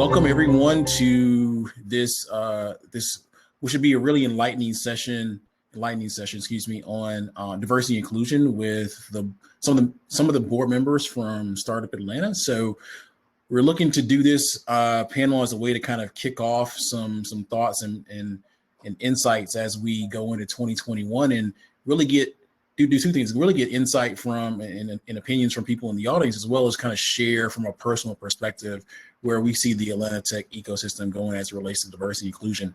welcome everyone to this which should be a really enlightening session, on diversity and inclusion with some of the board members from Startup Atlanta. So we're looking to do this panel as a way to kind of kick off some thoughts and insights as we go into 2021 and really do two things: really get insight from and opinions from people in the audience, as well as kind of share from a personal perspective where we see the Atlanta tech ecosystem going as it relates to diversity and inclusion.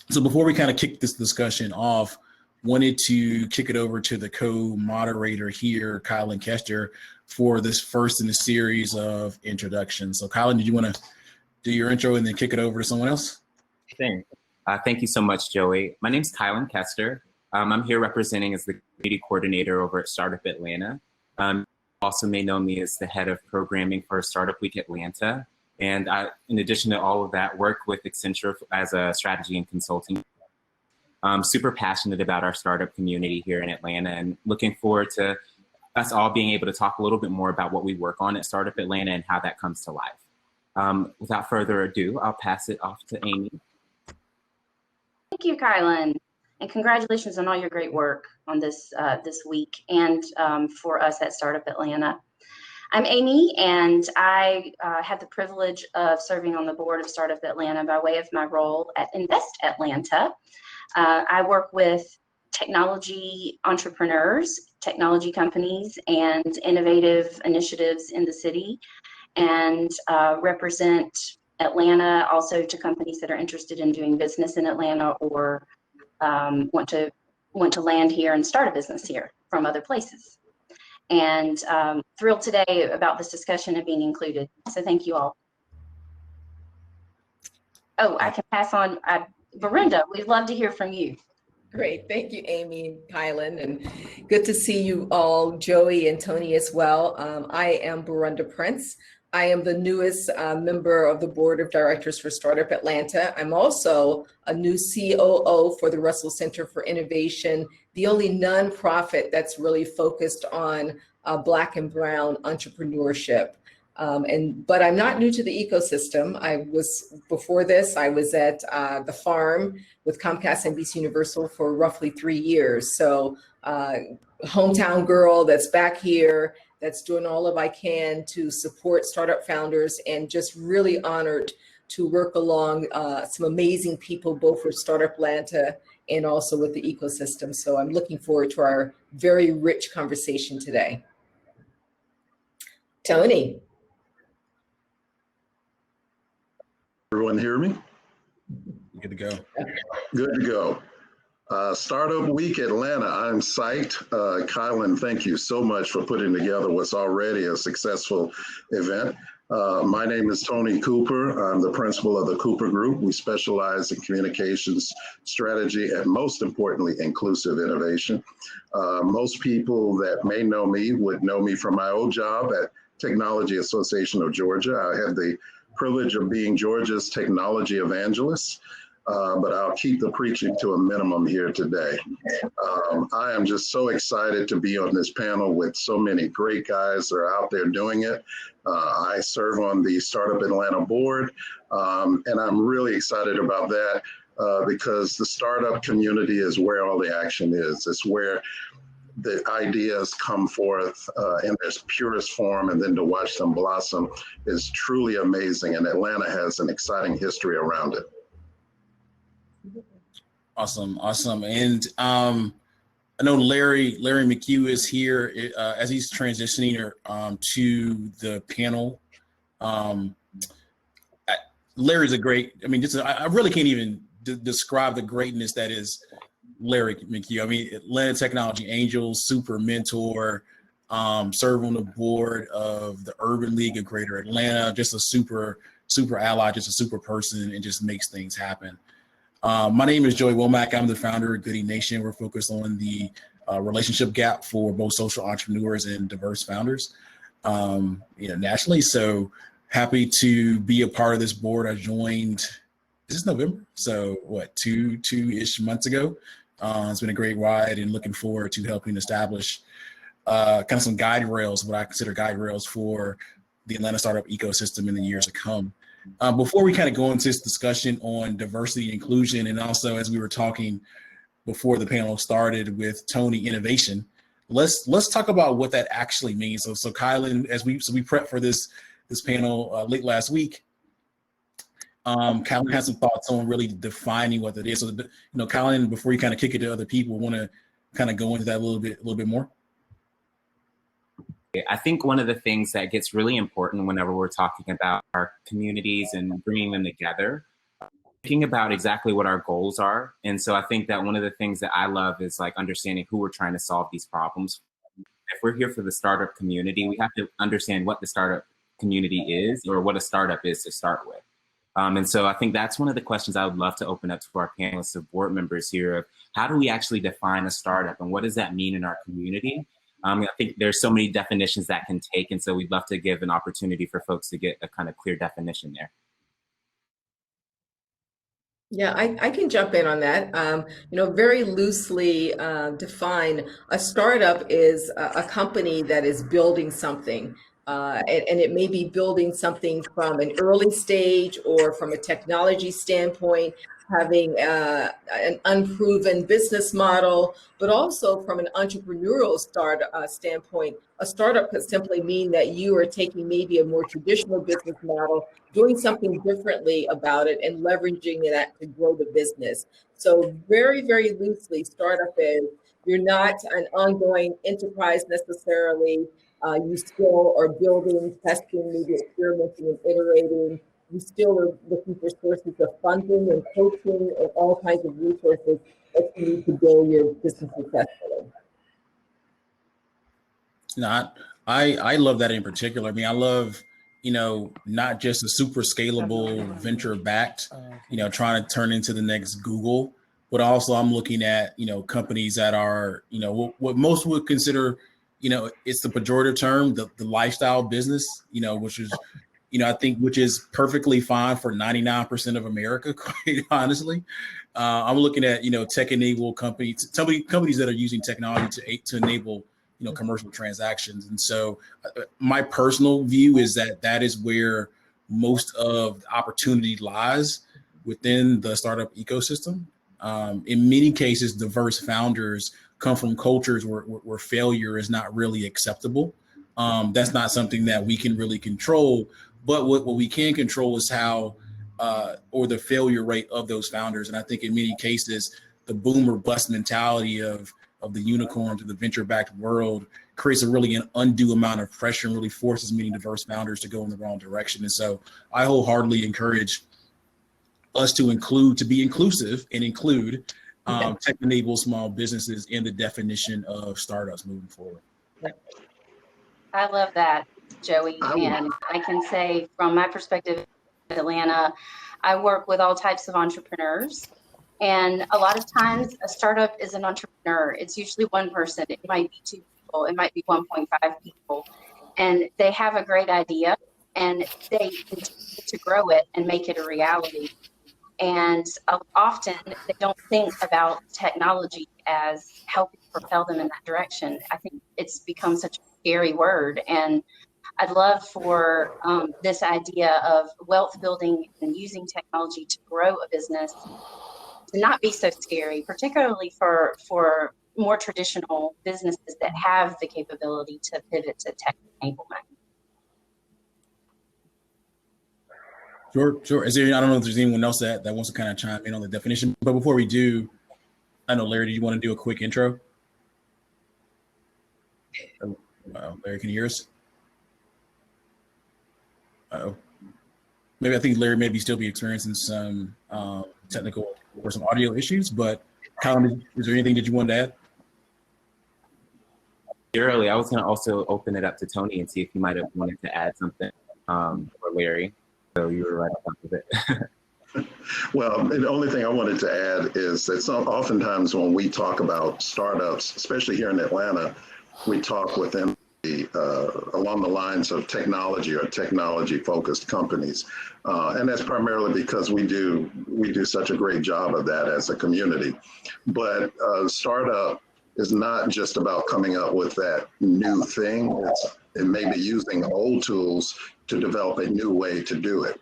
So before we kind of kick this discussion off, wanted to kick it over to the co-moderator here, Kylan Kester, for this first in the series of introductions. So Kylan, did you want to do your intro and then kick it over to someone else? Thank you so much, Joey. My name's Kylan Kester. I'm here representing as the community coordinator over at Startup Atlanta. Also may know me as the head of programming for Startup Week Atlanta. And in addition to all of that, work with Accenture as a strategy and consulting. I'm super passionate about our startup community here in Atlanta and looking forward to us all being able to talk a little bit more about what we work on at Startup Atlanta and how that comes to life. Without further ado, I'll pass it off to Amy. Thank you, Kylan, and congratulations on all your great work on this week and for us at Startup Atlanta. I'm Amy, and I had the privilege of serving on the board of Startup Atlanta by way of my role at Invest Atlanta. I work with technology entrepreneurs, technology companies, and innovative initiatives in the city, and represent Atlanta also to companies that are interested in doing business in Atlanta or want to land here and start a business here from other places. And thrilled today about this discussion of being included. So thank you all. Oh, I can pass on. Verinda, we'd love to hear from you. Great. Thank you, Amy and Kylan, and good to see you all, Joey and Tony as well. I am Verinda Prince. I am the newest member of the board of directors for Startup Atlanta. I'm also a new COO for the Russell Center for Innovation, the only nonprofit that's really focused on Black and Brown entrepreneurship. But I'm not new to the ecosystem. Before this, I was at the farm with Comcast NBC Universal for roughly 3 years. So hometown girl that's back here, that's doing all of I can to support startup founders, and just really honored to work along some amazing people, both with Startup Atlanta and also with the ecosystem. So I'm looking forward to our very rich conversation today. Tony. Everyone hear me? Good to go. Good to go. Startup Week Atlanta, I'm psyched. Kylan, thank you so much for putting together what's already a successful event. My name is Tony Cooper. I'm the principal of the Cooper Group. We specialize in communications strategy and, most importantly, inclusive innovation. Most people that may know me would know me from my old job at Technology Association of Georgia. I had the privilege of being Georgia's technology evangelist. But I'll keep the preaching to a minimum here today. I am just so excited to be on this panel with so many great guys that are out there doing it. I serve on the Startup Atlanta board, and I'm really excited about that because the startup community is where all the action is. It's where the ideas come forth in their purest form, and then to watch them blossom is truly amazing. And Atlanta has an exciting history around it. Awesome. And I know Larry McHugh is here as he's transitioning to the panel. Larry's a great, I really can't even describe the greatness that is Larry McHugh. I mean, Atlanta Technology Angels, super mentor, serve on the board of the Urban League of Greater Atlanta, just a super ally, just a super person, and just makes things happen. My name is Joey Womack. I'm the founder of Goodie Nation. We're focused on the relationship gap for both social entrepreneurs and diverse founders, nationally. So happy to be a part of this board. I joined, this is November. So what, two-ish months ago. It's been a great ride and looking forward to helping establish kind of some guide rails, what I consider guide rails for the Atlanta startup ecosystem in the years to come. Before we kind of go into this discussion on diversity and inclusion, and also as we were talking before the panel started with Tony, innovation, let's talk about what that actually means. So Kylan, as we prepped for this panel late last week, Kylan has some thoughts on really defining what it is. So, Kylan, before you kind of kick it to other people, want to kind of go into that a little bit more? I think one of the things that gets really important whenever we're talking about our communities and bringing them together, thinking about exactly what our goals are. And so I think that one of the things that I love is like understanding who we're trying to solve these problems. If we're here for the startup community, we have to understand what the startup community is or what a startup is to start with. And so I think that's one of the questions I would love to open up to our panelists of board members here of how do we actually define a startup and what does that mean in our community? I think there's so many definitions that can take, and so we'd love to give an opportunity for folks to get a kind of clear definition there. Yeah, I can jump in on that. Very loosely defined, a startup is a company that is building something. And it may be building something from an early stage or from a technology standpoint, having an unproven business model, but also from an entrepreneurial standpoint. A startup could simply mean that you are taking maybe a more traditional business model, doing something differently about it and leveraging that to grow the business. So very, very loosely, startup is, you're not an ongoing enterprise necessarily. You still are building, testing, maybe experimenting and iterating. You still are looking for sources of funding and coaching and all kinds of resources that you need to build your business successfully. I love that in particular. I mean, I love, not just a super scalable venture backed, trying to turn into the next Google, but also I'm looking at, companies that are, what most would consider, it's the pejorative term, the lifestyle business, which is, I think, which is perfectly fine for 99% of America, quite honestly. I'm looking at, tech-enabled companies that are using technology to enable, commercial transactions. And so my personal view is that is where most of the opportunity lies within the startup ecosystem. In many cases, diverse founders come from cultures where failure is not really acceptable. That's not something that we can really control, but what we can control is how, or the failure rate of those founders. And I think in many cases, the boom or bust mentality of the unicorn to the venture-backed world creates a really an undue amount of pressure and really forces many diverse founders to go in the wrong direction. And so I wholeheartedly encourage us to be inclusive and include tech-enabled small businesses in the definition of startups moving forward. I love that, Joey. And I can say from my perspective in Atlanta, I work with all types of entrepreneurs. And a lot of times a startup is an entrepreneur. It's usually one person. It might be 2 people. It might be 1.5 people. And they have a great idea and they continue to grow it and make it a reality. And often they don't think about technology as helping propel them in that direction. I think it's become such a scary word. And I'd love for this idea of wealth building and using technology to grow a business to not be so scary, particularly for more traditional businesses that have the capability to pivot to tech enablement. Sure. I don't know if there's anyone else that wants to kind of chime in on the definition, but before we do, I know, Larry, do you want to do a quick intro? Larry, can you hear us? Maybe I think Larry maybe still be experiencing some technical or some audio issues, but Colin, is there anything that you wanted to add? Early, I was going to also open it up to Tony and see if he might have wanted to add something for Larry. So you were right on top of it. Well, the only thing I wanted to add is that oftentimes when we talk about startups, especially here in Atlanta, we talk within along the lines of technology or technology-focused companies, and that's primarily because we do such a great job of that as a community. But startup is not just about coming up with that new thing. It may be using old tools to develop a new way to do it.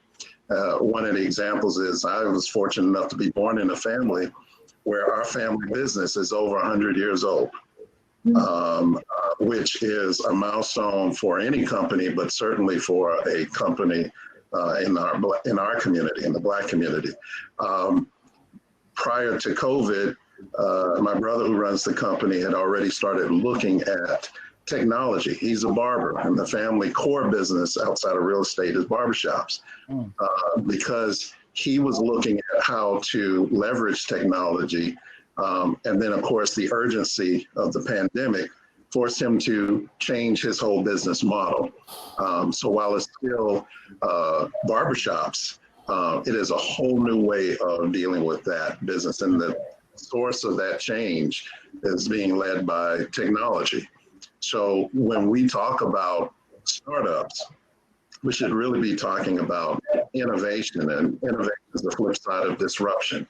One of the examples is I was fortunate enough to be born in a family where our family business is over 100 years old, which is a milestone for any company, but certainly for a company in our community, in the Black community. Prior to COVID, my brother who runs the company had already started looking at technology. He's a barber, and the family core business outside of real estate is barbershops, because he was looking at how to leverage technology. And then, of course, the urgency of the pandemic forced him to change his whole business model. So while it's still barbershops, it is a whole new way of dealing with that business. And the source of that change is being led by technology. So when we talk about startups, we should really be talking about innovation, and innovation is the flip side of disruption.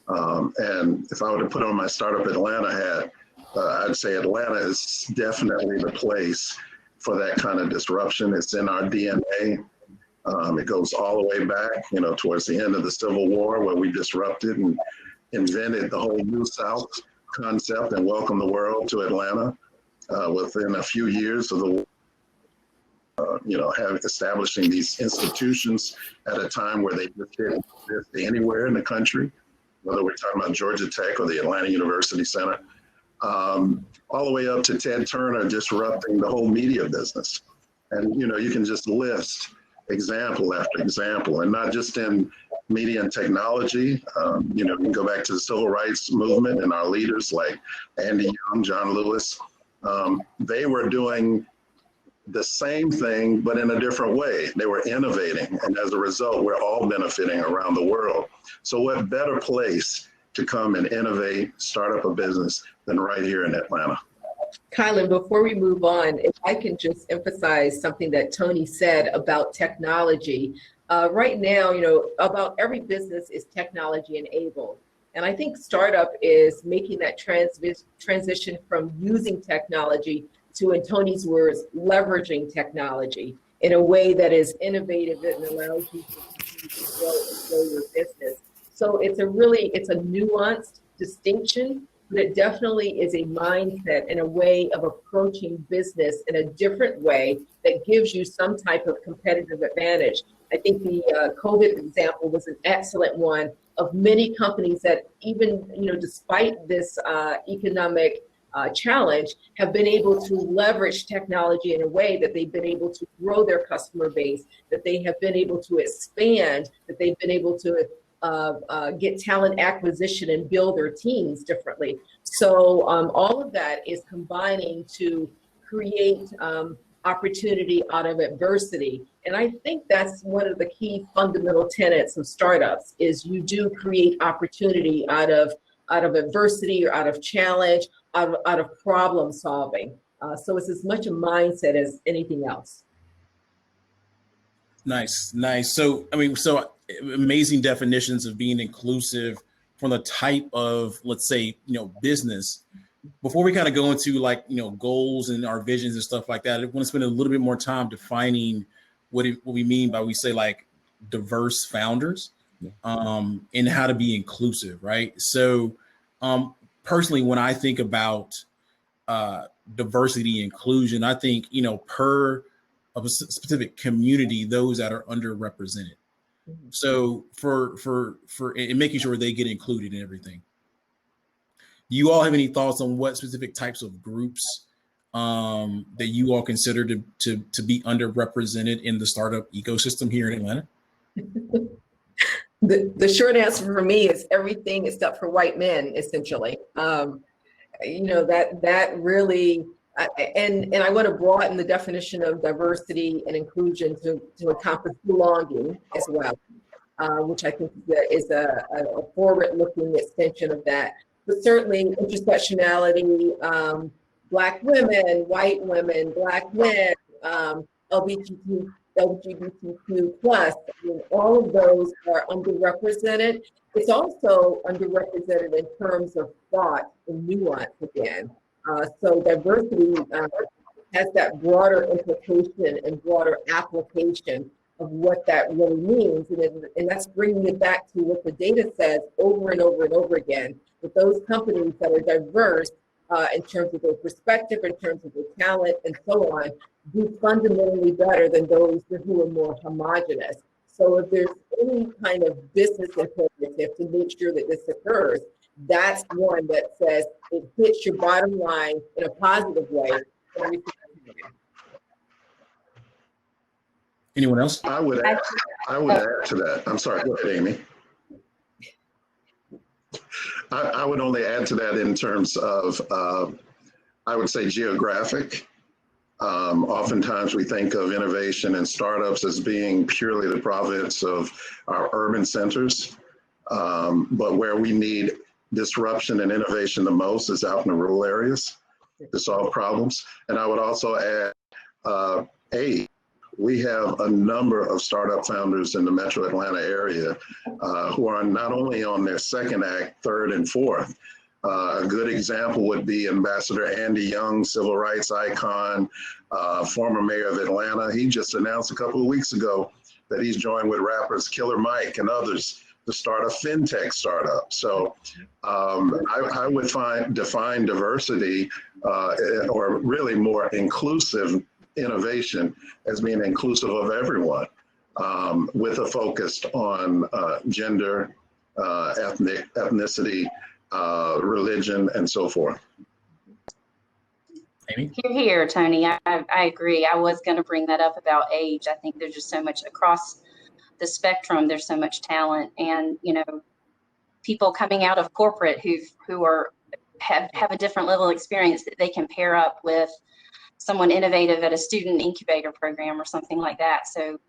And if I were to put on my Startup Atlanta hat, I'd say Atlanta is definitely the place for that kind of disruption. It's in our DNA. It goes all the way back, towards the end of the Civil War, where we disrupted and invented the whole New South concept and welcomed the world to Atlanta within a few years of the establishing these institutions at a time where they just didn't exist anywhere in the country, whether we're talking about Georgia Tech or the Atlanta University Center, all the way up to Ted Turner disrupting the whole media business. And, you can just list example after example, and not just in media and technology. You can go back to the civil rights movement and our leaders like Andy Young, John Lewis. They were doing the same thing, but in a different way. They were innovating. And as a result, we're all benefiting around the world. So what better place to come and innovate, start up a business than right here in Atlanta? Kylan, before we move on, if I can just emphasize something that Tony said about technology. Right now, about every business is technology enabled. And I think startup is making that transition from using technology to, in Tony's words, leveraging technology in a way that is innovative and allows you to grow your business. So it's a nuanced distinction, but it definitely is a mindset and a way of approaching business in a different way that gives you some type of competitive advantage. I think the COVID example was an excellent one of many companies that even, despite this economic challenge, have been able to leverage technology in a way that they've been able to grow their customer base, that they have been able to expand, that they've been able to get talent acquisition and build their teams differently. So all of that is combining to create opportunity out of adversity. And I think that's one of the key fundamental tenets of startups is you do create opportunity out of adversity or out of challenge, out of problem solving. So it's as much a mindset as anything else. Nice. So, amazing definitions of being inclusive from the type of, let's say, business. Before we kind of go into goals and our visions and stuff like that, I want to spend a little bit more time defining what we mean by, we say, like, diverse founders, and how to be inclusive, right? So personally, when I think about diversity and inclusion, I think, per of a specific community, those that are underrepresented. So for and making sure they get included in everything. Do you all have any thoughts on what specific types of groups that you all consider to be underrepresented in the startup ecosystem here in Atlanta? The short answer for me is everything except for white men, essentially. That really, and I want to broaden the definition of diversity and inclusion to encompass belonging as well, which I think is a forward-looking extension of that. But certainly intersectionality, Black women, white women, Black men, LGBTQ plus, all of those are underrepresented. It's also underrepresented in terms of thought and nuance again. So diversity has that broader implication and broader application of what that really means. And that's bringing it back to what the data says over and over and over again, that those companies that are diverse in terms of their perspective, in terms of their talent, and so on, do fundamentally better than those who are more homogenous. So if there's any kind of business imperative to make sure that this occurs, that's one that says it hits your bottom line in a positive way. Anyone else? I would add to that. I'm sorry, go ahead, Amy. I would only add to that in terms of, I would say, geographic. Oftentimes we think of innovation and startups as being purely the province of our urban centers, but where we need disruption and innovation the most is out in the rural areas to solve problems. And I would also add, we have a number of startup founders in the Metro Atlanta area who are not only on their second act, third and fourth. A good example would be Ambassador Andy Young, civil rights icon, former mayor of Atlanta. He just announced a couple of weeks ago that he's joined with rappers Killer Mike and others to start a fintech startup. So I would define diversity or really more inclusive innovation as being inclusive of everyone, with a focus on gender, ethnicity, religion, and so forth. Amy? Here, Tony. I agree. I was going to bring that up about age. I think there's just so much across the spectrum. There's so much talent, and people coming out of corporate who have a different level of experience that they can pair up with someone innovative at a student incubator program or something like that. So,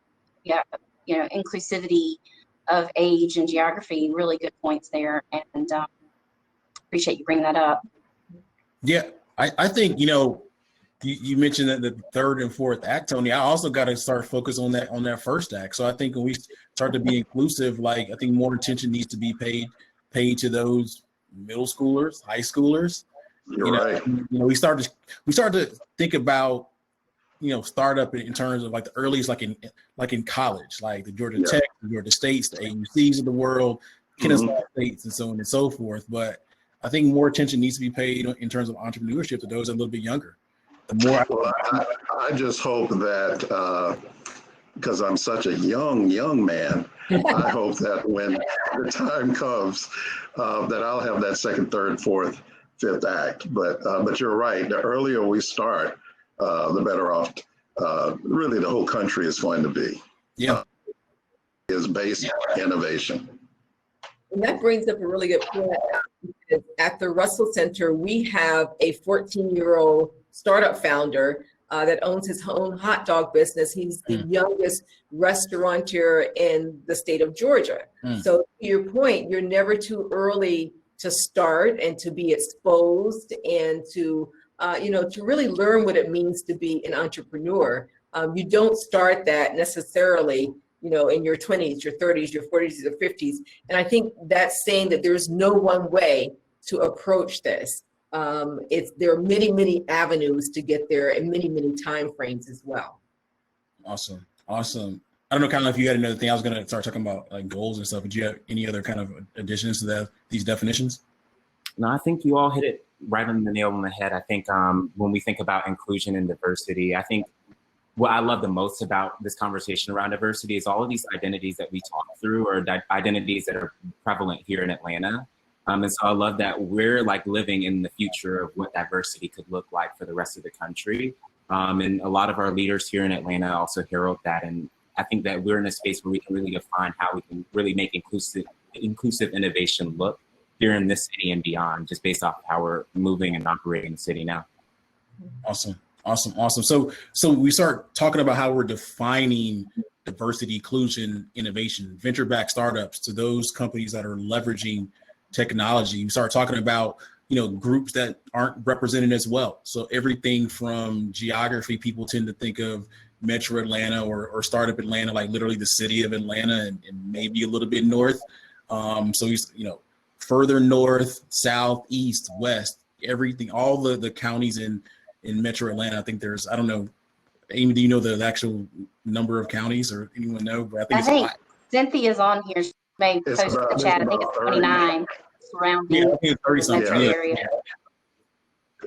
yeah, inclusivity of age and geography, really good points there, and appreciate you bringing that up. Yeah, I think you mentioned that the third and fourth act, Tony. I also got to start focus on that first act. So I think when we start to be inclusive, I think more attention needs to be paid to those middle schoolers, high schoolers. You're right. We start to think about startup in terms of the earliest, like in college, like the Georgia Tech, the Georgia States, the AUCs of the world, Kennesaw States, and so on and so forth. But I think more attention needs to be paid in terms of entrepreneurship to those that are a little bit younger. The more I just hope that because I'm such a young man, I hope that when the time comes that I'll have that second, third, fourth, fifth act. But you're right. The earlier we start, the better off really the whole country is going to be. Yeah. Is based on innovation. And that brings up a really good point. At the Russell Center, we have a 14-year-old startup founder that owns his own hot dog business. He's the youngest restaurateur in the state of Georgia. So to your point, you're never too early to start and to be exposed and to really learn what it means to be an entrepreneur. You don't start that necessarily in your 20s, your 30s, your 40s, or 50s. And I think that's saying that there's no one way to approach this. There are many, many avenues to get there and many, many time frames as well. Awesome. I don't know, kind of if you had another thing. I was going to start talking about goals and stuff, but do you have any other kind of additions to these definitions? No, I think you all hit it right on the nail on the head. I think when we think about inclusion and diversity, I think what I love the most about this conversation around diversity is all of these identities that we talk through are identities that are prevalent here in Atlanta. And so I love that we're living in the future of what diversity could look like for the rest of the country. And a lot of our leaders here in Atlanta also herald that. And I think that we're in a space where we can really define how we can really make inclusive innovation look here in this city and beyond, just based off how we're moving and operating the city now. Awesome. So we start talking about how we're defining diversity, inclusion, innovation, venture-backed startups to those companies that are leveraging technology. We start talking about, groups that aren't represented as well. So everything from geography, people tend to think of Metro Atlanta or Startup Atlanta, like literally the city of Atlanta and maybe a little bit north. So further north, south, east, west, everything, all the counties in Metro Atlanta. I think there's, I don't know, Amy, do you know the actual number of counties, or anyone know? But I think I it's a think lot. Cynthia's on here. She may It's post in about- the it's chat. I think about it's 30. 29 Yeah, surrounding I think it's 30 the something. metro Yeah. area.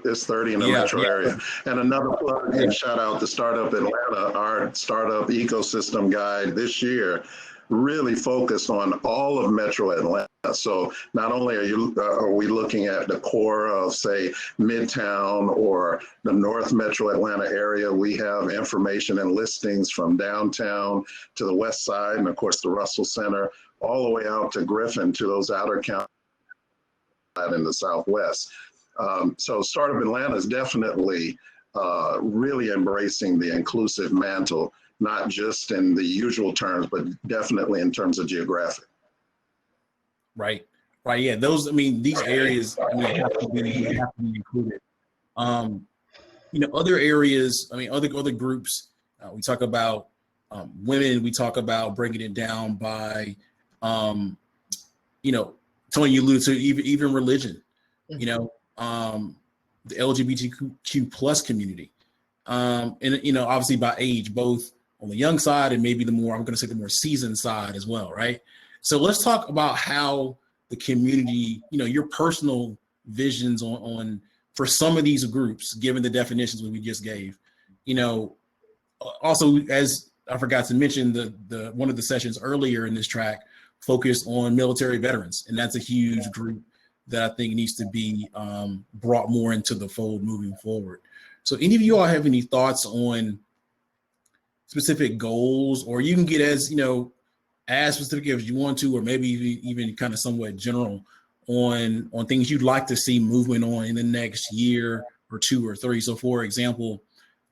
It's 30 in the Yeah, metro yeah. area. And another plug and shout out to Startup Atlanta, our startup ecosystem guide this year really focused on all of Metro Atlanta. So not only are we looking at the core of, say, Midtown or the North Metro Atlanta area, we have information and listings from downtown to the west side, and of course the Russell Center, all the way out to Griffin, to those outer counties in the Southwest. So Startup Atlanta is definitely really embracing the inclusive mantle, not just in the usual terms, but definitely in terms of geographic. Right. Right. Yeah. Those, I mean, these areas, I mean, have to be included. Other areas, I mean, other groups, we talk about women, we talk about breaking it down by, Tony, you alluded to even religion, the LGBTQ plus community. And, obviously by age, both on the young side and maybe I'm going to say the more seasoned side as well. Right. So let's talk about how the community, your personal visions on for some of these groups, given the definitions that we just gave, also, as I forgot to mention, the one of the sessions earlier in this track focused on military veterans. And that's a huge group that I think needs to be brought more into the fold moving forward. So any of you all have any thoughts on specific goals, or you can get as specific as you want to, or maybe even kind of somewhat general on things you'd like to see movement on in the next year or 2 or 3. So for example,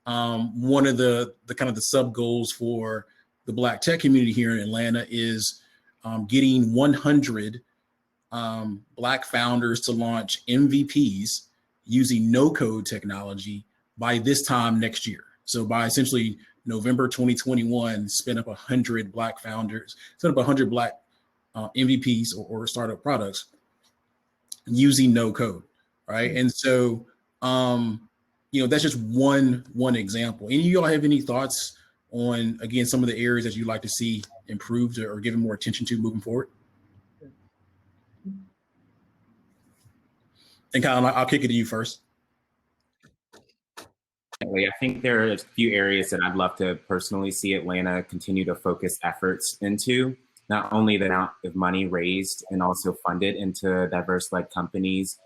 one of the kind of the sub goals for the Black tech community here in Atlanta is getting 100 Black founders to launch MVPs using no-code technology by this time next year. So by essentially November 2021, spin up 100 Black founders, set up 100 Black MVPs or startup products using no code, right? And so, that's just one example. Any of y'all have any thoughts on, again, some of the areas that you'd like to see improved or given more attention to moving forward? And Colin, I'll kick it to you first. I think there are a few areas that I'd love to personally see Atlanta continue to focus efforts into. Not only the amount of money raised and also funded into diverse-led companies,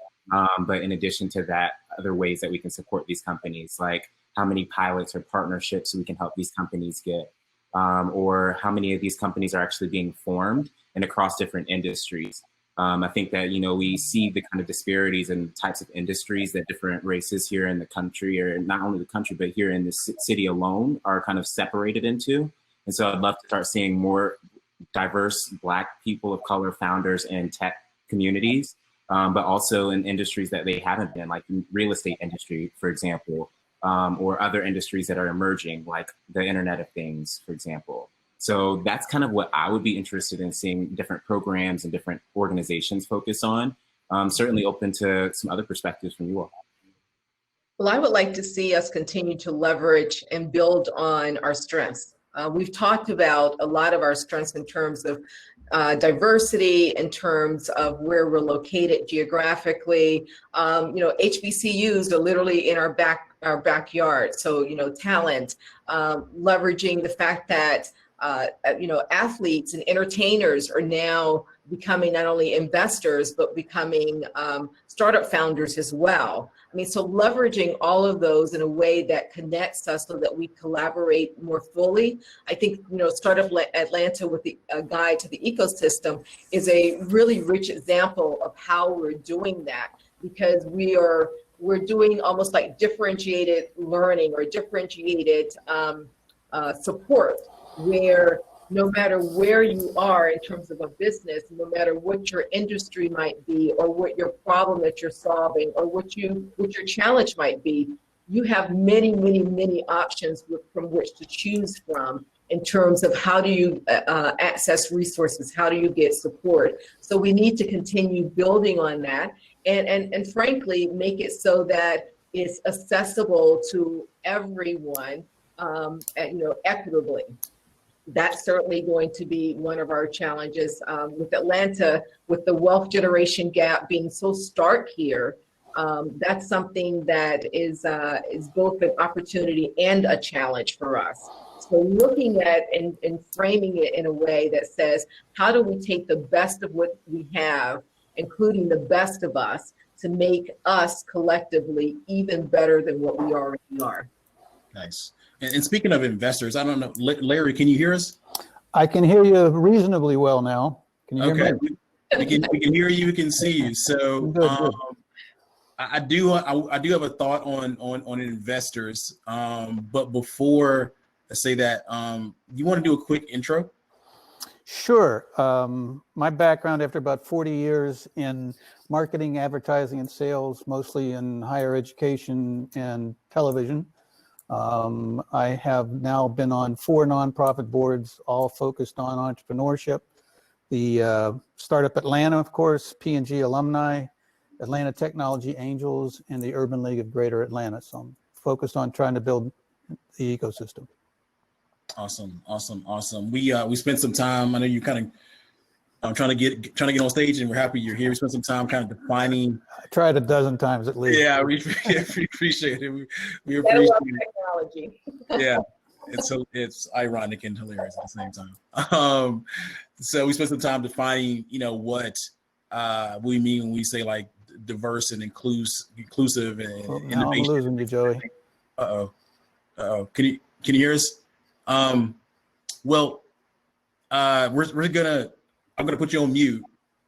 but in addition to that, other ways that we can support these companies, like how many pilots or partnerships we can help these companies get, or how many of these companies are actually being formed and across different industries. I think that, we see the kind of disparities in types of industries that different races here in the country, or not only the country, but here in the city alone, are kind of separated into. And so I'd love to start seeing more diverse Black people of color founders in tech communities, but also in industries that they haven't been, like in real estate industry, for example, or other industries that are emerging, like the Internet of Things, for example. So that's kind of what I would be interested in seeing different programs and different organizations focus on. Certainly open to some other perspectives from you all. Well, I would like to see us continue to leverage and build on our strengths. We've talked about a lot of our strengths in terms of diversity, in terms of where we're located geographically. HBCUs are literally in our backyard. So, talent, leveraging the fact that athletes and entertainers are now becoming not only investors, but becoming startup founders as well. I mean, so leveraging all of those in a way that connects us so that we collaborate more fully. I think, Startup Atlanta with the guide to the ecosystem is a really rich example of how we're doing that, because we're doing almost like differentiated learning or differentiated support, where no matter where you are in terms of a business, no matter what your industry might be, or what your problem that you're solving, or what your challenge might be, you have many, many, many options from which to choose from in terms of how do you access resources, how do you get support. So we need to continue building on that, and frankly, make it so that it's accessible to everyone, equitably. That's certainly going to be one of our challenges with Atlanta, with the wealth generation gap being so stark here. That's something that is both an opportunity and a challenge for us. So looking at and framing it in a way that says, how do we take the best of what we have, including the best of us, to make us collectively even better than what we already are? Nice. And speaking of investors, I don't know, Larry, can you hear us? I can hear you reasonably well now. Can you hear me? We can hear you. We can see you. So Good. I do have a thought on investors. But before I say that, you want to do a quick intro? Sure. My background, after about 40 years in marketing, advertising, and sales, mostly in higher education and television. I have now been on 4 nonprofit boards, all focused on entrepreneurship. The Startup Atlanta, of course, P&G alumni, Atlanta Technology Angels, and the Urban League of Greater Atlanta. So I'm focused on trying to build the ecosystem. Awesome. We spent some time. I know you kind of trying to get on stage, and we're happy you're here. We spent some time kind of defining. I tried a dozen times at least. Yeah, we appreciate it. We Gotta love appreciate it. technology. Yeah, it's ironic and hilarious at the same time. So we spent some time defining, what we mean when we say like diverse and inclusive and Well, now I'm losing you, Joey. Uh-oh. Can you hear us? I'm gonna put you on mute,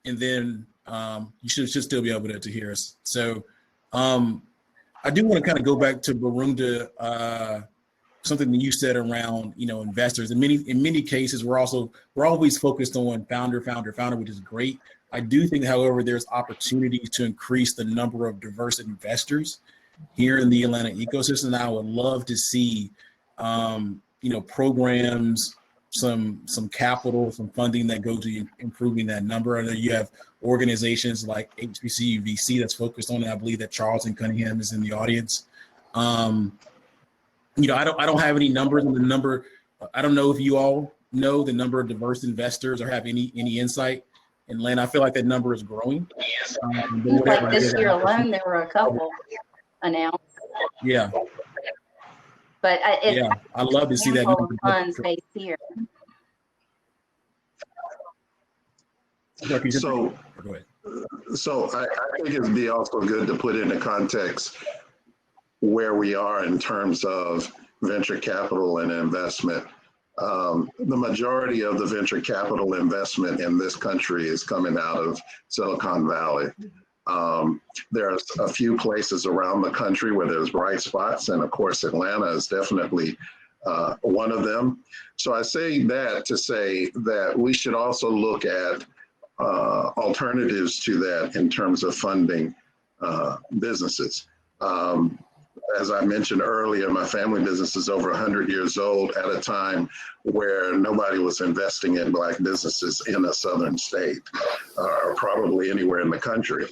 and then you should still be able to hear us. So I do want to kind of go back to Barunda, something that you said around investors. In many cases, we're always focused on founder, which is great. I do think, however, there's opportunities to increase the number of diverse investors here in the Atlanta ecosystem. I would love to see programs, some capital, some funding that go to improving that number. I know you have organizations like HBCU VC that's focused on it. I believe that Charlton Cunningham is in the audience. I don't have any numbers on the number. I don't know if you all know the number of diverse investors or have any insight in Atlanta. I feel like that number is growing. Like this year alone, there were a couple announced. Yeah. But I love to see that number. Funds based here. So I think it'd be also good to put into context where we are in terms of venture capital and investment. The majority of the venture capital investment in this country is coming out of Silicon Valley. There's a few places around the country where there's bright spots, and of course, Atlanta is definitely one of them. So I say that to say that we should also look at alternatives to that in terms of funding businesses. As I mentioned earlier, my family business is over 100 years old at a time where nobody was investing in Black businesses in a southern state, or probably anywhere in the country.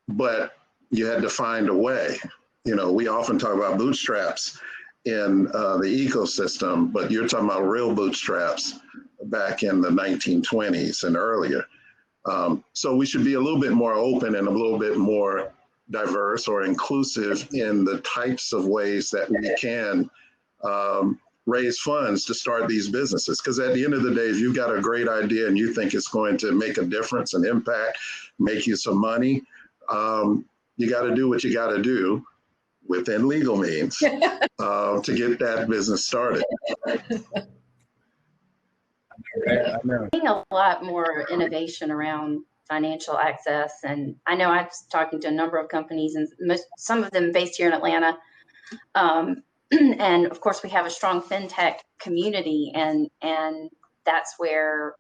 But you had to find a way. We often talk about bootstraps in the ecosystem, but you're talking about real bootstraps back in the 1920s and earlier. So we should be a little bit more open and a little bit more diverse or inclusive in the types of ways that we can raise funds to start these businesses. Because at the end of the day, if you've got a great idea and you think it's going to make a difference and impact, make you some money, you got to do what you got to do within legal means to get that business started. I know. Seeing a lot more innovation around financial access, and I know I was talking to a number of companies, and some of them based here in Atlanta. And of course, we have a strong fintech community, and that's where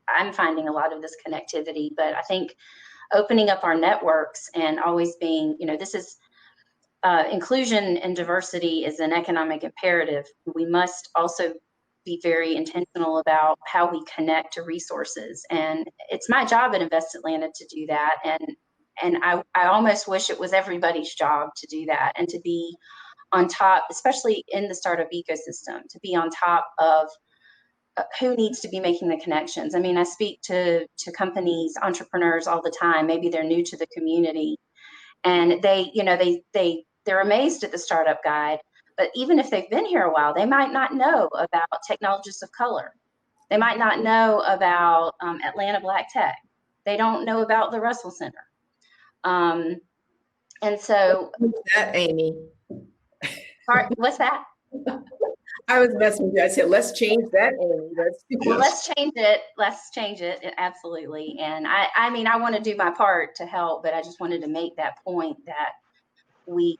I'm finding a lot of this connectivity. But I think opening up our networks and always being, this is inclusion and diversity is an economic imperative. We must also be very intentional about how we connect to resources. And it's my job at Invest Atlanta to do that. And I almost wish it was everybody's job to do that and to be on top, especially in the startup ecosystem, to be on top of who needs to be making the connections. I mean, I speak to companies, entrepreneurs all the time. Maybe they're new to the community, and they're amazed at the startup guide. But even if they've been here a while, they might not know about technologists of color. They might not know about Atlanta Black Tech. They don't know about the Russell Center. And so, that, Amy. What's that? I was messing with you. I said, let's change that, Amy. Well, let's change it. Let's change it. Absolutely. And I mean, I want to do my part to help, but I just wanted to make that point that we,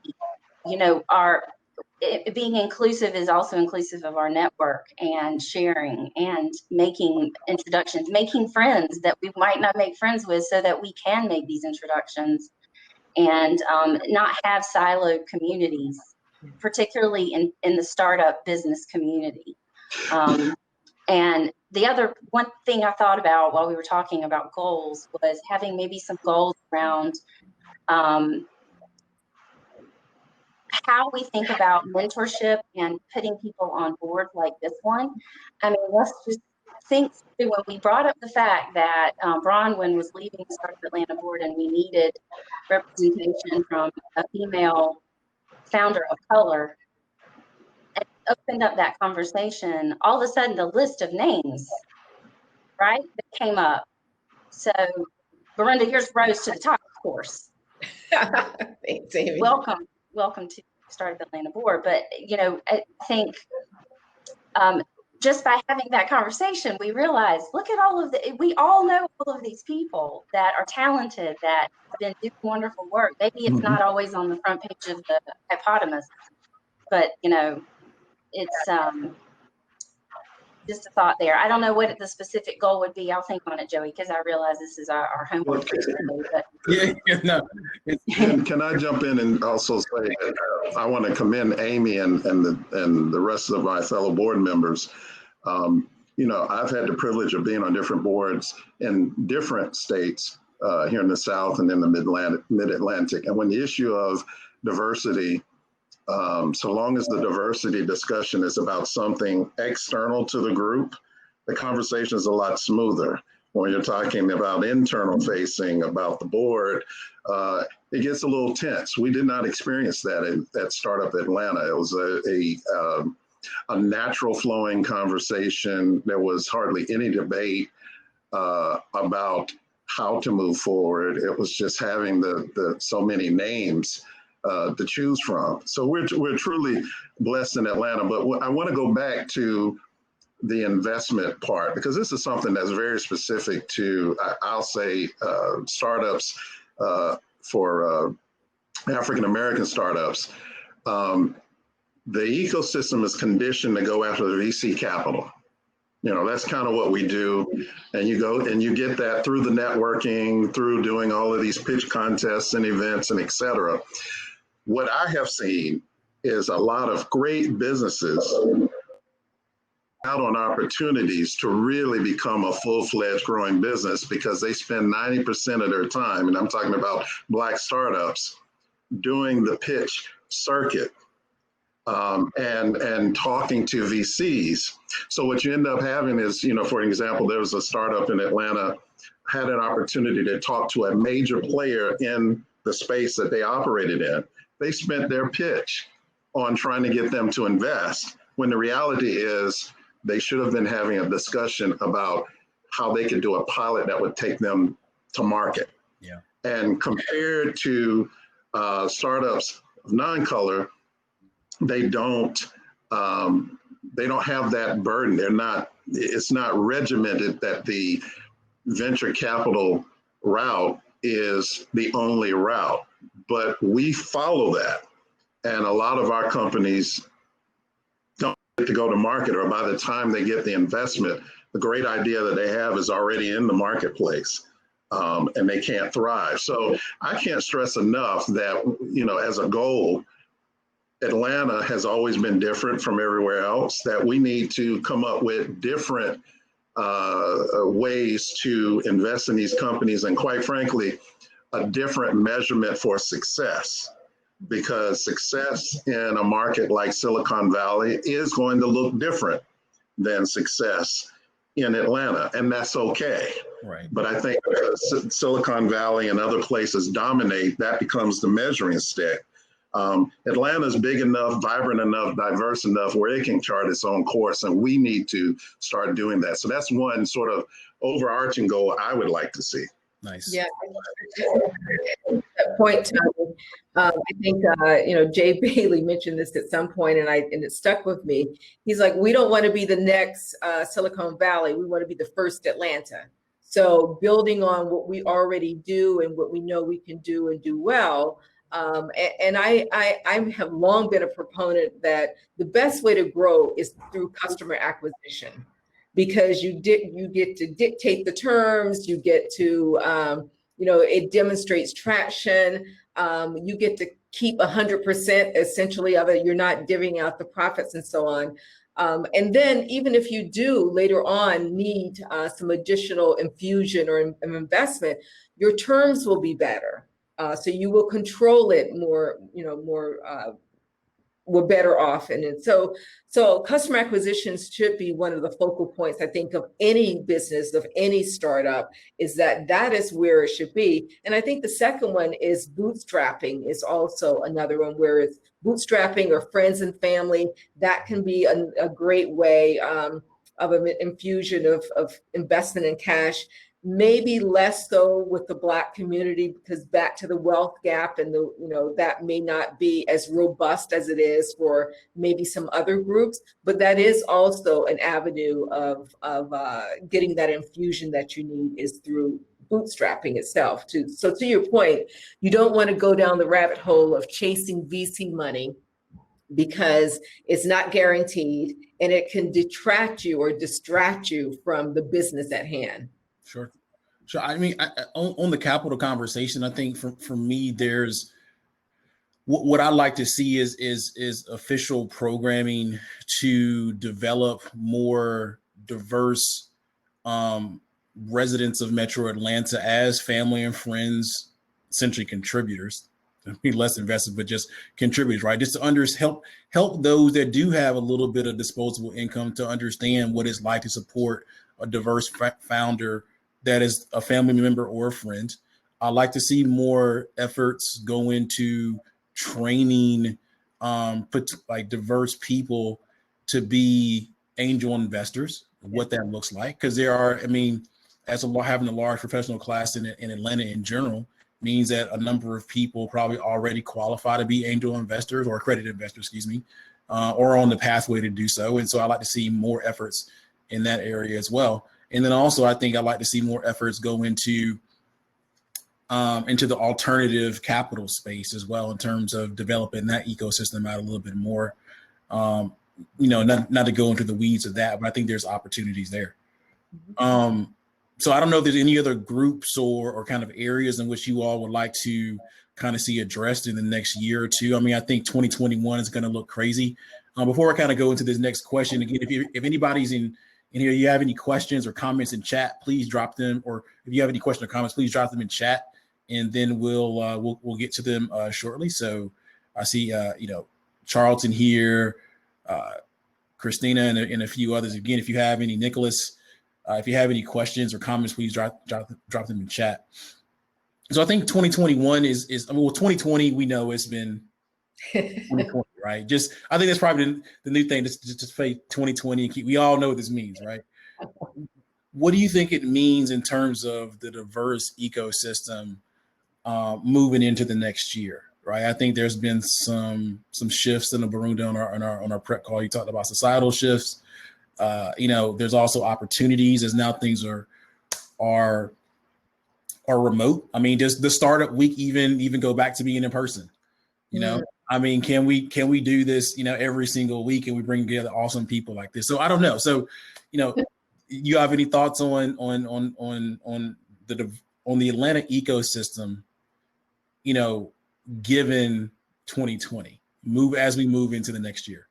being inclusive is also inclusive of our network and sharing and making introductions, making friends that we might not make friends with, so that we can make these introductions and not have siloed communities, particularly in the startup business community. And the other one thing I thought about while we were talking about goals was having maybe some goals around how we think about mentorship and putting people on board like this one. I mean, let's just think through when we brought up the fact that Bronwyn was leaving the Startup Atlanta board and we needed representation from a female founder of color, and opened up that conversation. All of a sudden, the list of names, right, that came up. So, Miranda, here's Rose to the top, of course. Thanks, Amy. Welcome to Startup Atlanta board. But I think just by having that conversation, we realize, look at we all know all of these people that are talented, that have been doing wonderful work. Maybe it's not always on the front page of the hypotenuse, but it's just a thought there. I don't know what the specific goal would be. I'll think on it, Joey, because I realize this is our homework for today. But Can I jump in and also say that I want to commend Amy and the rest of my fellow board members. I've had the privilege of being on different boards in different states here in the South and in the Mid-Atlantic. And when the issue of diversity, so long as the diversity discussion is about something external to the group, the conversation is a lot smoother. When you're talking about internal facing, about the board, it gets a little tense. We did not experience that at Startup Atlanta. It was a natural flowing conversation. There was hardly any debate about how to move forward. It was just having the so many names to choose from. So we're truly blessed in Atlanta. But I want to go back to the investment part, because this is something that's very specific to, I'll say, startups for African-American startups. The ecosystem is conditioned to go after the VC capital. That's kind of what we do. And you go and you get that through the networking, through doing all of these pitch contests and events and et cetera. What I have seen is a lot of great businesses out on opportunities to really become a full-fledged growing business, because they spend 90% of their time, and I'm talking about Black startups, doing the pitch circuit and talking to VCs. So what you end up having is, for example, there was a startup in Atlanta, had an opportunity to talk to a major player in the space that they operated in. They spent their pitch on trying to get them to invest, when the reality is they should have been having a discussion about how they could do a pilot that would take them to market. Yeah. And compared to startups of non-color, they don't have that burden. It's not regimented that the venture capital route is the only route, but we follow that. And a lot of our companies don't get to go to market, or by the time they get the investment, the great idea that they have is already in the marketplace, and they can't thrive. So I can't stress enough that, as a goal, Atlanta has always been different from everywhere else, that we need to come up with different ways to invest in these companies, and quite frankly, a different measurement for success. because success in a market like Silicon Valley is going to look different than success in Atlanta, and that's okay. Right. But I think because Silicon Valley and other places dominate, that becomes the measuring stick. Atlanta's big enough, vibrant enough, diverse enough where it can chart its own course, and we need to start doing that. So that's one sort of overarching goal I would like to see. Nice. Yeah, that point, Tony. I think Jay Bailey mentioned this at some point, and it stuck with me. He's like, we don't want to be the next Silicon Valley. We want to be the first Atlanta. So building on what we already do and what we know we can do and do well. And I have long been a proponent that the best way to grow is through customer acquisition, because you get to dictate the terms, you get to it demonstrates traction. You get to keep 100% essentially of it. You're not divvying out the profits and so on. And then even if you do later on need some additional infusion or investment, your terms will be better. So you will control it more, we're better off. And so customer acquisitions should be one of the focal points, I think, of any business, of any startup, is that is where it should be. And I think the second one is bootstrapping is also another one, where it's bootstrapping or friends and family. That can be a great way of an infusion of investment in cash. Maybe less so with the Black community, because back to the wealth gap and that may not be as robust as it is for maybe some other groups, but that is also an avenue of getting that infusion that you need, is through bootstrapping itself too. So to your point, you don't want to go down the rabbit hole of chasing VC money, because it's not guaranteed and it can detract you or distract you from the business at hand. Sure. I mean, on the capital conversation, I think for me, there's what I like to see is official programming to develop more diverse residents of Metro Atlanta as family and friends, essentially contributors. Be less invested, but just contributors, right? Just to help those that do have a little bit of disposable income to understand what it's like to support a diverse founder that is a family member or a friend. I like to see more efforts go into training, put like diverse people to be angel investors, what that looks like. Because there are, I mean, having a large professional class in Atlanta in general means that a number of people probably already qualify to be angel investors or accredited investors, or on the pathway to do so. And so I like to see more efforts in that area as well. And then also, I think I'd like to see more efforts go into the alternative capital space as well, in terms of developing that ecosystem out a little bit more. Not to go into the weeds of that, but I think there's opportunities there. So I don't know if there's any other groups or kind of areas in which you all would like to kind of see addressed in the next year or two. I mean, I think 2021 is going to look crazy. Before I kind of go into this next question, again, if anybody's in here, you have any questions or comments in chat, please drop them. Or if you have any questions or comments, please drop them in chat, and then we'll get to them shortly. So I see Charlton here, Christina, and a few others. Again, if you have any, Nicholas, if you have any questions or comments, please drop them in chat. So I think 2021 is 2020. We know it's been 2020, right? I think that's probably the new thing. Just say 2020 and we all know what this means, right? What do you think it means in terms of the diverse ecosystem moving into the next year, right? I think there's been some shifts in the Barunda on our prep call. You talked about societal shifts. There's also opportunities as now things are remote. I mean, does the startup week even go back to being in person? I mean, can we do this, every single week, and we bring together awesome people like this? So I don't know. So, you have any thoughts on the Atlanta ecosystem, given 2020 as we move into the next year?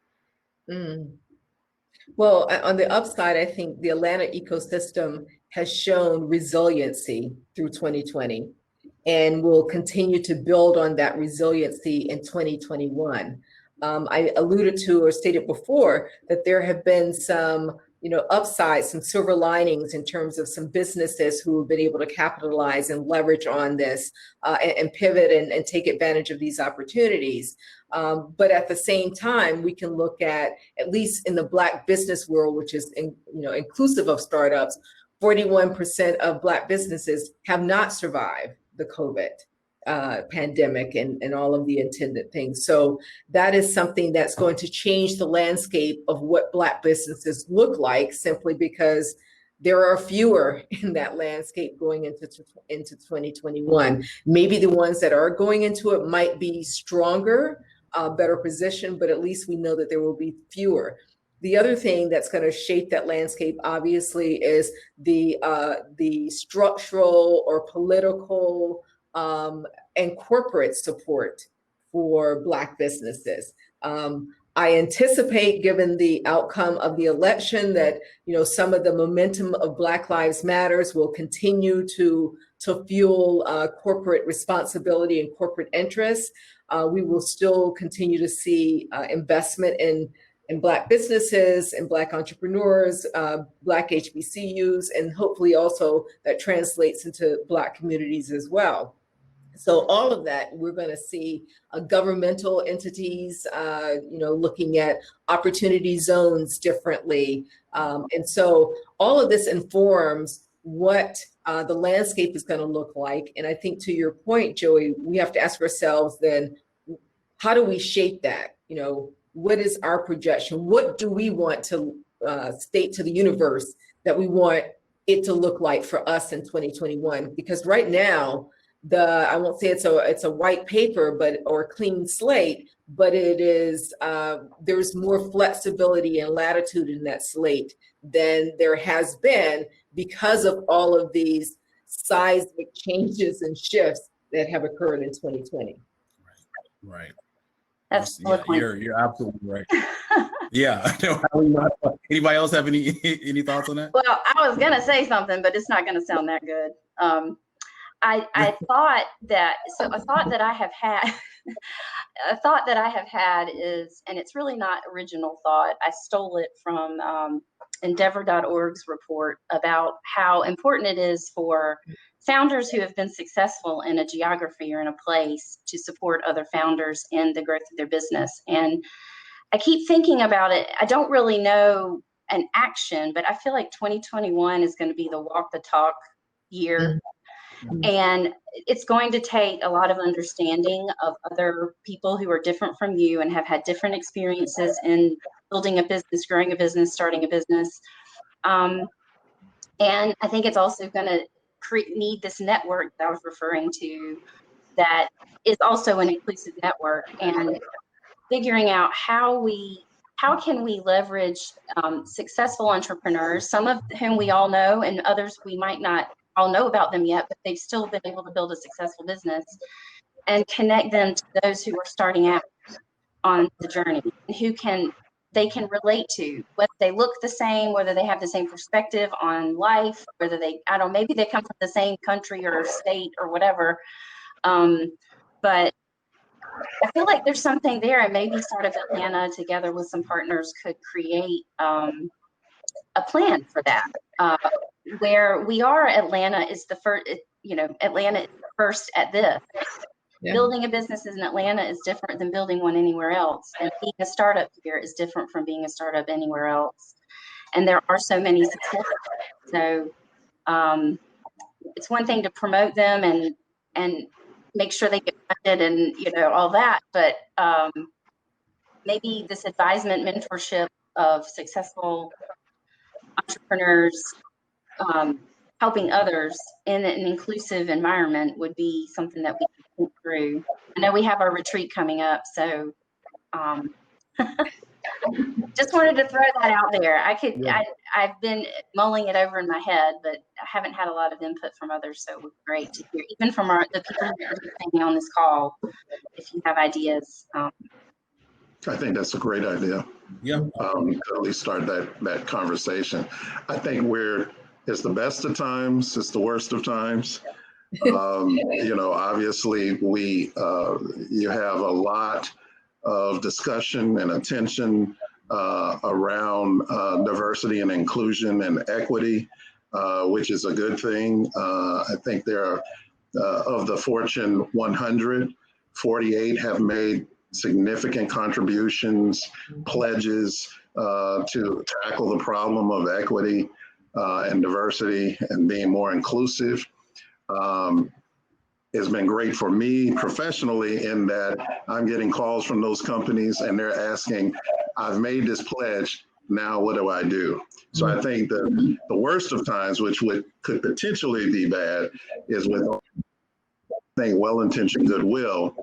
Well, on the upside, I think the Atlanta ecosystem has shown resiliency through 2020. and will continue to build on that resiliency in 2021. I alluded to or stated before that there have been some upsides, some silver linings in terms of some businesses who have been able to capitalize and leverage on this and pivot and take advantage of these opportunities. But at the same time, we can look at least in the Black business world, which is inclusive of startups, 41% of Black businesses have not survived the COVID pandemic and all of the attendant things. So that is something that's going to change the landscape of what Black businesses look like, simply because there are fewer in that landscape going into 2021. Maybe the ones that are going into it might be stronger, better positioned, but at least we know that there will be fewer. The other thing that's going to shape that landscape, obviously, is the structural or political and corporate support for Black businesses. I anticipate, given the outcome of the election, that some of the momentum of Black Lives Matters will continue to fuel corporate responsibility and corporate interests. We will still continue to see investment in Black businesses and Black entrepreneurs, Black HBCUs, and hopefully also that translates into Black communities as well. So all of that, we're going to see governmental entities, looking at opportunity zones differently. And so all of this informs what the landscape is going to look like. And I think to your point, Joey, we have to ask ourselves then, how do we shape that? What is our projection? What do we want to state to the universe that we want it to look like for us in 2021? Because right now, I won't say it's a white paper, or a clean slate, but it is, there's more flexibility and latitude in that slate than there has been because of all of these seismic changes and shifts that have occurred in 2020. Right. That's you're absolutely right. Yeah. Anybody else have any thoughts on that? Well, I was gonna say something, but it's not gonna sound that good. I thought that a thought that I have had a thought that I have had is, and it's really not original thought, I stole it from Endeavor.org's report about how important it is for founders who have been successful in a geography or in a place to support other founders in the growth of their business. And I keep thinking about it. I don't really know an action, but I feel like 2021 is going to be the walk the talk year. And it's going to take a lot of understanding of other people who are different from you and have had different experiences in building a business, growing a business, starting a business. And I think it's also going to need this network that I was referring to that is also an inclusive network, and figuring out how can we leverage successful entrepreneurs, some of whom we all know and others we might not all know about them yet, but they've still been able to build a successful business, and connect them to those who are starting out on the journey, who they can relate to, whether they look the same, whether they have the same perspective on life, whether maybe they come from the same country or state or whatever. But I feel like there's something there, and maybe Startup Atlanta together with some partners could create a plan for that. Where we are, Atlanta is the first, Atlanta is the first at this. Yeah. Building a business in Atlanta is different than building one anywhere else. And being a startup here is different from being a startup anywhere else. And there are so many successes. So it's one thing to promote them and make sure they get funded and, all that. But maybe this advisement, mentorship of successful entrepreneurs, helping others in an inclusive environment would be something that we could think through. I know we have our retreat coming up, so just wanted to throw that out there. I've been mulling it over in my head, but I haven't had a lot of input from others, so it would be great to hear, even from the people who are participating on this call, if you have ideas. I think that's a great idea. Yeah. To at least start that conversation. I think it's the best of times, it's the worst of times. Obviously you have a lot of discussion and attention around diversity and inclusion and equity, which is a good thing. I think there are, of the Fortune 100, 48 have made significant contributions, pledges to tackle the problem of equity and diversity and being more inclusive. It's been great for me professionally in that I'm getting calls from those companies and they're asking, I've made this pledge, now what do I do? So I think the worst of times, which could potentially be bad, is with well-intentioned goodwill,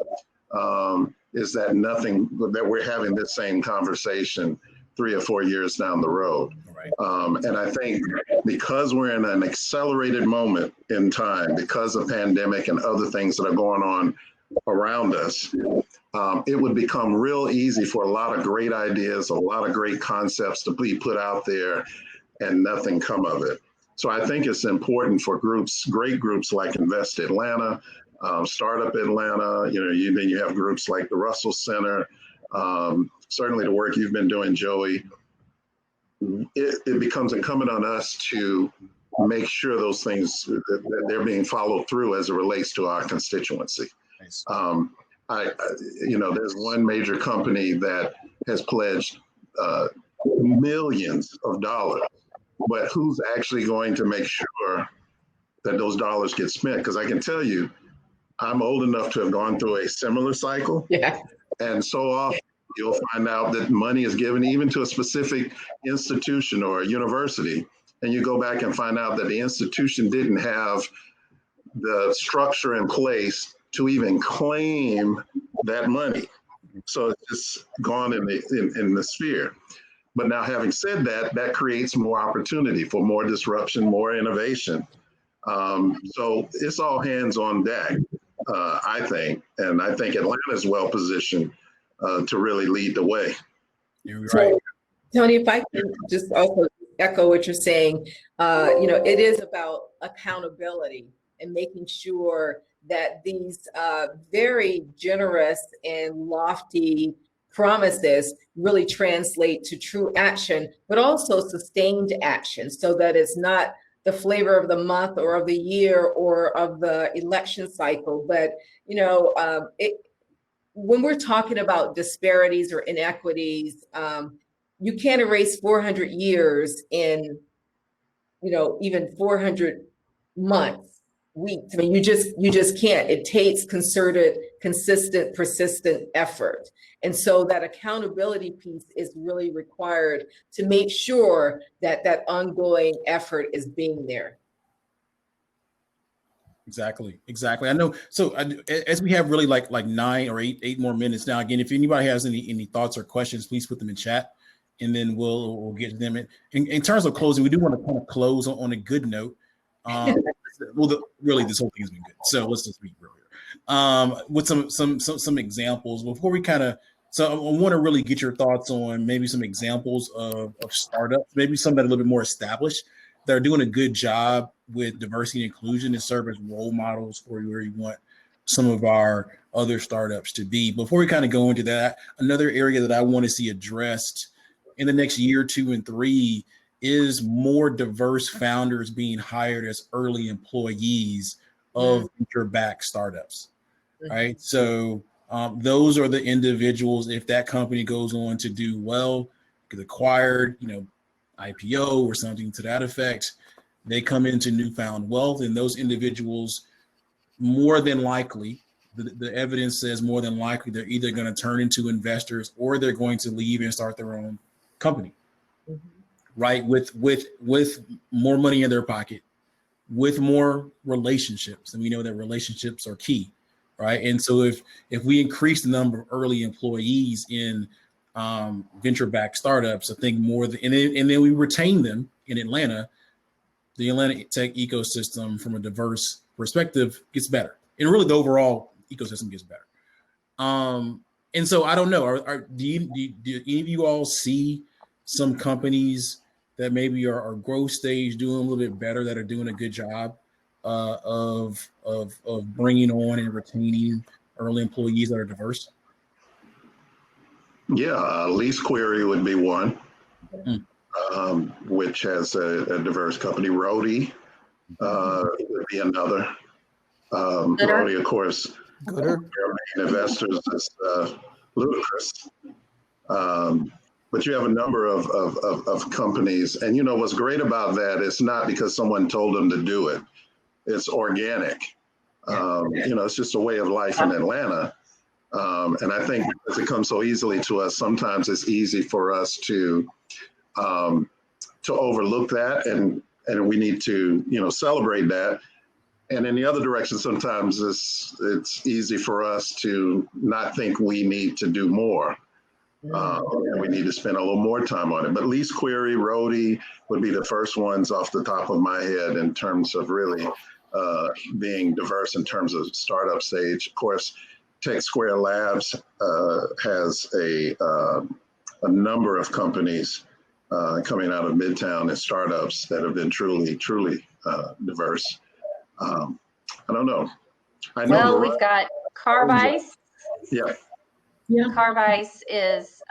is that that we're having this same conversation 3 or 4 years down the road. Right. And I think because we're in an accelerated moment in time, because of pandemic and other things that are going on around us, it would become real easy for a lot of great ideas, a lot of great concepts to be put out there and nothing come of it. So I think it's important for great groups like Invest Atlanta, Startup Atlanta, then you have groups like the Russell Center, certainly the work you've been doing, Joey. It becomes incumbent on us to make sure those things, that they're being followed through as it relates to our constituency. Nice. There's one major company that has pledged millions of dollars, but who's actually going to make sure that those dollars get spent? Because I can tell you, I'm old enough to have gone through a similar cycle. Yeah. And so often you'll find out that money is given even to a specific institution or a university. And you go back and find out that the institution didn't have the structure in place to even claim that money. So it's just gone in the sphere. But now, having said that, that creates more opportunity for more disruption, more innovation. So it's all hands on deck, I think. And I think Atlanta is well positioned to really lead the way. You're right. So, Tony, if I can just also echo what you're saying, it is about accountability and making sure that these very generous and lofty promises really translate to true action, but also sustained action, so that it's not the flavor of the month or of the year or of the election cycle. But, when we're talking about disparities or inequities, you can't erase 400 years in, even 400 months, weeks. I mean, you just can't. It takes concerted, consistent, persistent effort. And so that accountability piece is really required to make sure that that ongoing effort is being there. Exactly. I know. So as we have really like 9 or 8 more minutes now, again, if anybody has any thoughts or questions, please put them in chat, and then we'll get to them. In terms of closing, we do want to kind of close on a good note. Really, this whole thing has been good. So let's just be real here. With some examples before we kind of. So I want to really get your thoughts on maybe some examples of startups, maybe some that are a little bit more established, that are doing a good job with diversity and inclusion and serve as role models for where you want some of our other startups to be. Before we kind of go into that, another area that I want to see addressed in the next year, 2, and 3 is more diverse founders being hired as early employees of venture-backed startups, right? So those are the individuals, if that company goes on to do well, get acquired, IPO or something to that effect, they come into newfound wealth, and those individuals, more than likely, the evidence says more than likely, they're either going to turn into investors or they're going to leave and start their own company. Right, with more money in their pocket, with more relationships, and we know that relationships are key, right? And so if we increase the number of early employees in venture-backed startups, I think and then we retain them in Atlanta, the Atlanta tech ecosystem from a diverse perspective gets better, and really the overall ecosystem gets better. And so I don't know, do any of you all see some companies that maybe are growth stage doing a little bit better, that are doing a good job of bringing on and retaining early employees that are diverse? Yeah, Lease Query would be one, Mm. which has a diverse company. Rhodey would be another. Rhodey, of course, Gooder. their main investors is ludicrous. But you have a number of companies. And you know what's great about that is not because someone told them to do it. It's organic. You know, it's just a way of life in Atlanta. And I think because it comes so easily to us, sometimes it's easy for us to overlook that, and we need to, you know, celebrate that. And in the other direction, sometimes it's easy for us to not think we need to do more. And we need to spend a little more time on it. But Lease Query, Rhodey would be the first ones off the top of my head in terms of really being diverse in terms of startup stage. Of course, Tech Square Labs has a number of companies coming out of Midtown and startups that have been truly diverse. I don't know. I know. Well, we've got Carbice. Yeah. Carbice is,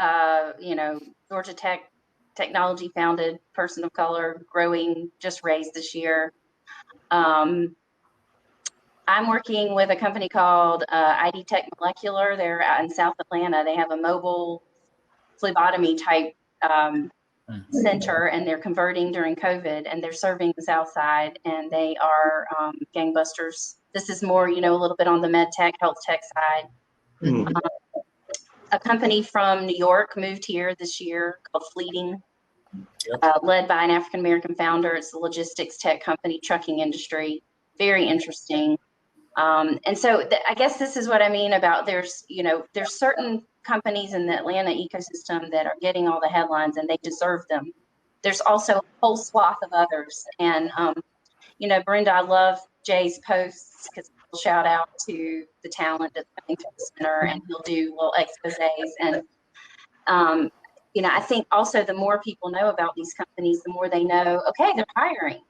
you know, Georgia Tech technology founded person of color, growing, just raised this year. I'm working with a company called ID Tech Molecular. They're out in South Atlanta. They have a mobile phlebotomy type center, and they're converting during COVID, and they're serving the South Side, and they are gangbusters. This is more, you know, a little bit on the med tech, health tech side. Mm. A company from New York moved here this year called Fleeting, led by an African-American founder. It's a logistics tech company, trucking industry, very interesting. And so I guess this is what I mean about there's certain companies in the Atlanta ecosystem that are getting all the headlines and they deserve them. There's also a whole swath of others. And, you know, Brenda, I love Jay's posts because he'll shout out to the talent that's coming to the center and he'll do little exposés. And, you know, I think also the more people know about these companies, the more they know, okay, they're hiring.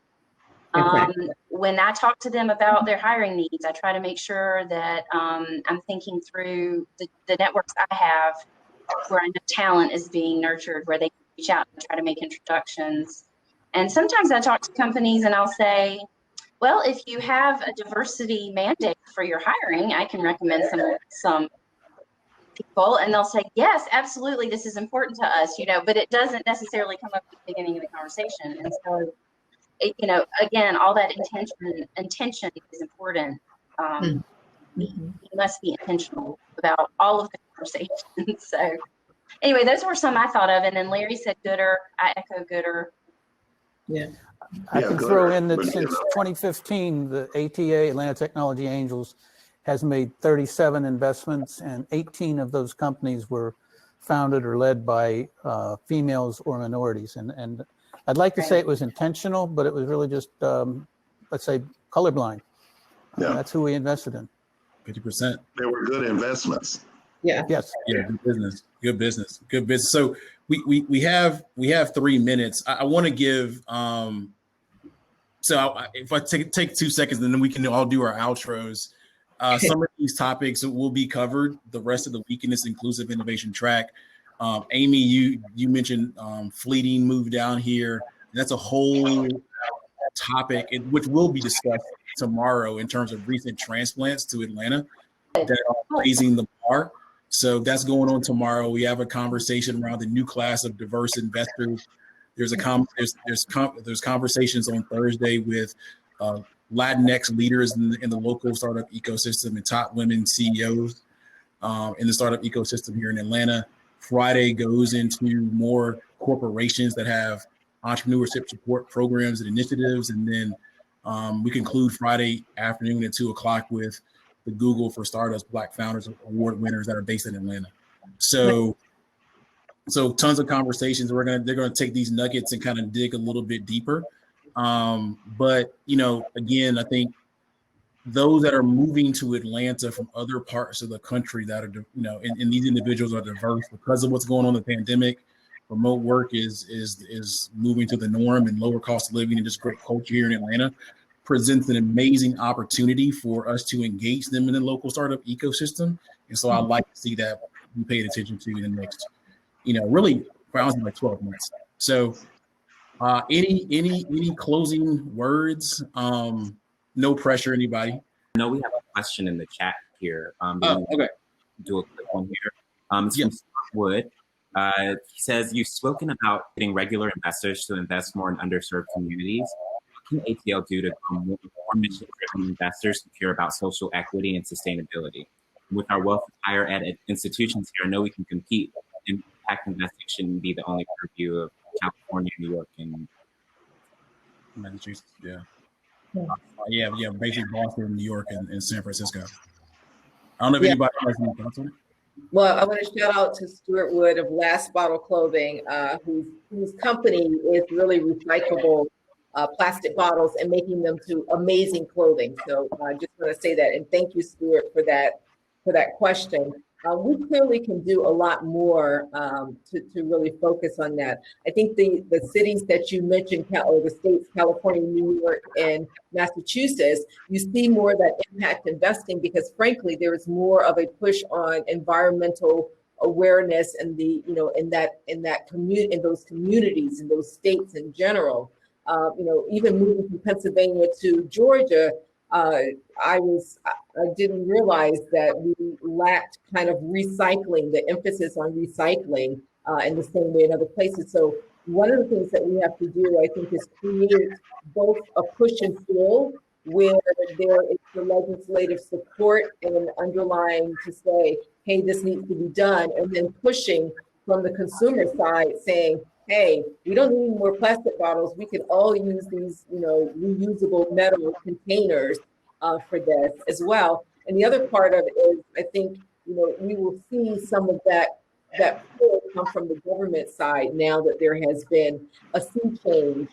When I talk to them about their hiring needs, I try to make sure that I'm thinking through the networks I have where I know talent is being nurtured, where they can reach out and try to make introductions. And sometimes I talk to companies and I'll say, well, if you have a diversity mandate for your hiring, I can recommend some people. And they'll say, yes, absolutely, this is important to us, you know, but it doesn't necessarily come up at the beginning of the conversation. And so you know, again, all that intention is important. You must be intentional about all of the conversations. So anyway, those were some I thought of. And then Larry said Gooder. I echo Gooder. Yeah. I can throw in that since 2015, the ATA, Atlanta Technology Angels, has made 37 investments, and 18 of those companies were founded or led by females or minorities. And I'd like to say it was intentional, but it was really just, let's say, colorblind. That's who we invested in. 50%. They were good investments. Yeah. Yes. Yeah. Good business. So we have 3 minutes. I want to give. So if I take 2 seconds, then we can all do our outros. Some of these topics will be covered the rest of the week in this inclusive innovation track. Amy, you mentioned Fleeting moved down here. That's a whole topic which will be discussed tomorrow in terms of recent transplants to Atlanta that are raising the bar. So that's going on tomorrow. We have a conversation around the new class of diverse investors. There's conversations on Thursday with Latinx leaders in the local startup ecosystem and top women CEOs in the startup ecosystem here in Atlanta. Friday goes into more corporations that have entrepreneurship support programs and initiatives. And then we conclude Friday afternoon at 2:00 with the Google for Startups Black Founders Award winners that are based in Atlanta. So tons of conversations. They're gonna take these nuggets and kind of dig a little bit deeper. But you know, again, I think those that are moving to Atlanta from other parts of the country that are, you know, and these individuals are diverse because of what's going on in the pandemic. Remote work is moving to the norm, and lower cost of living and just great culture here in Atlanta presents an amazing opportunity for us to engage them in the local startup ecosystem. And so I'd like to see that be paid attention to in the next, really around like 12 months. So any closing words? No pressure, anybody. I know we have a question in the chat here. Okay. Do a quick one here. It's Yeah. from Scott Wood. He says, you've spoken about getting regular investors to invest more in underserved communities. What can ATL do to become more mission-driven investors who care about social equity and sustainability? With our wealth of higher ed institutions here, I know we can compete. Impact investing shouldn't be the only purview of California, New York, and Massachusetts. Yeah. Yeah. Basically Boston, New York, and San Francisco. I don't know if anybody has any thoughts on it. Well, I want to shout out to Stuart Wood of Last Bottle Clothing, whose company is really recyclable plastic bottles and making them to amazing clothing. So I just want to say that, and thank you, Stuart, for that question. We clearly can do a lot more to really focus on that. I think the cities that you mentioned, or the states, California, New York, and Massachusetts, you see more of that impact investing because, frankly, there is more of a push on environmental awareness and in those communities, in those states in general. Even moving from Pennsylvania to Georgia, I didn't realize that we lacked kind of recycling, the emphasis on recycling in the same way in other places. So one of the things that we have to do, I think, is create both a push and pull where there is the legislative support and underlying to say, hey, this needs to be done, and then pushing from the consumer side saying, hey, we don't need more plastic bottles. We can all use these, reusable metal containers for this as well. And the other part of it is, I think, we will see some of that pull come from the government side now that there has been a sea change